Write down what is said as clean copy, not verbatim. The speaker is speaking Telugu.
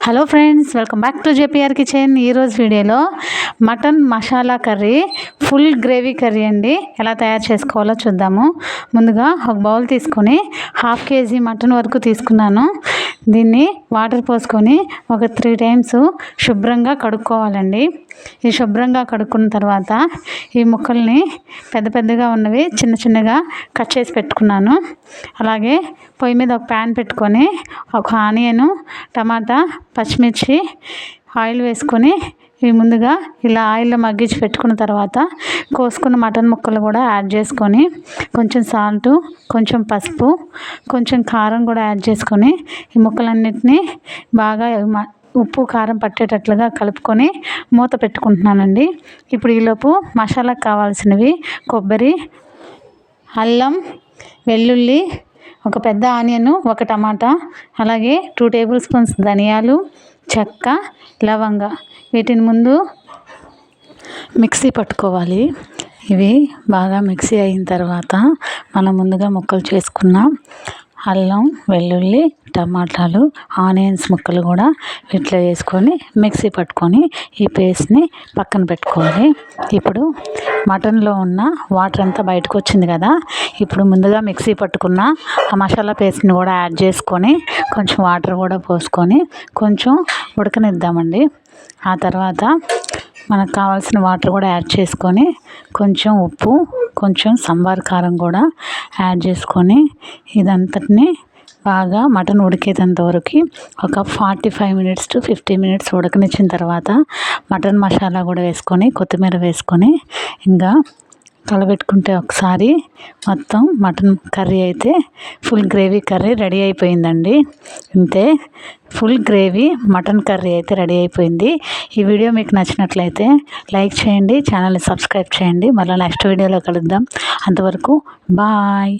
Hello friends, welcome back to JPR kitchen. ఈరోజు వీడియోలో mutton masala curry, full gravy curry అండి ఎలా తయారు చేసుకోవాలో చూద్దాము. ముందుగా ఒక బౌల్ తీసుకొని 1/2 kg మటన్ వరకు తీసుకున్నాను. దీన్ని వాటర్ పోసుకొని ఒక 3 times శుభ్రంగా కడుక్కోవాలండి. ఈ శుభ్రంగా కడుక్కున్న తర్వాత ఈ ముక్కల్ని పెద్ద పెద్దగా ఉన్నవి చిన్న చిన్నగా కట్ చేసి పెట్టుకున్నాను. అలాగే పొయ్యి మీద ఒక ప్యాన్ పెట్టుకొని ఒక ఆనియను, టమాటా, పచ్చిమిర్చి, ఆయిల్ వేసుకొని ఇవి ముందుగా ఇలా ఆయిల్లో మగ్గించి పెట్టుకున్న తర్వాత కోసుకున్న మటన్ ముక్కలు కూడా యాడ్ చేసుకొని కొంచెం సాల్టు, కొంచెం పసుపు, కొంచెం కారం కూడా యాడ్ చేసుకొని ఈ ముక్కలన్నిటినీ బాగా ఉప్పు కారం పట్టేటట్లుగా కలుపుకొని మూత పెట్టుకుంటున్నానండి. ఇప్పుడు ఈలోపు మసాలాకు కావాల్సినవి కొబ్బరి, అల్లం, వెల్లుల్లి, ఒక పెద్ద ఆనియన్, ఒక టమాటా, అలాగే 2 tablespoons ధనియాలు, చెక్క, లవంగ, వీటిని ముందు మిక్సీ పట్టుకోవాలి. ఇవి బాగా మిక్సీ అయిన తర్వాత మనం ముందుగా ముక్కలు చేసుకున్న అల్లం, వెల్లుల్లి, టమాటాలు, ఆనియన్స్ ముక్కలు కూడా వీటిలో వేసుకొని మిక్సీ పట్టుకొని ఈ పేస్ట్ని పక్కన పెట్టుకోవాలి. ఇప్పుడు మటన్లో ఉన్న వాటర్ అంతా బయటకు వచ్చింది కదా, ఇప్పుడు ముందుగా మిక్సీ పట్టుకున్న ఆ మసాలా పేస్ట్ని కూడా యాడ్ చేసుకొని కొంచెం వాటర్ కూడా పోసుకొని కొంచెం ఉడకనిద్దామండి. ఆ తర్వాత మనకు కావాల్సిన వాటర్ కూడా యాడ్ చేసుకొని కొంచెం ఉప్పు, కొంచెం సాంబార్ కారం కూడా యాడ్ చేసుకొని ఇదంతటిని బాగా మటన్ ఉడికేంత వరకు ఒక 45 minutes to 50 minutes ఉడకనిచ్చిన తర్వాత మటన్ మసాలా కూడా వేసుకొని కొత్తిమీర వేసుకొని ఇంకా కలబెట్టుకుంటే ఒకసారి మొత్తం మటన్ కర్రీ అయితే ఫుల్ గ్రేవీ కర్రీ రెడీ అయిపోయిందండి. అంతే, ఫుల్ గ్రేవీ మటన్ కర్రీ అయితే రెడీ అయిపోయింది. ఈ వీడియో మీకు నచ్చినట్లయితే లైక్ చేయండి, ఛానల్ని సబ్స్క్రైబ్ చేయండి. మళ్ళీ నెక్స్ట్ వీడియోలో కలుద్దాం. అంతవరకు బాయ్.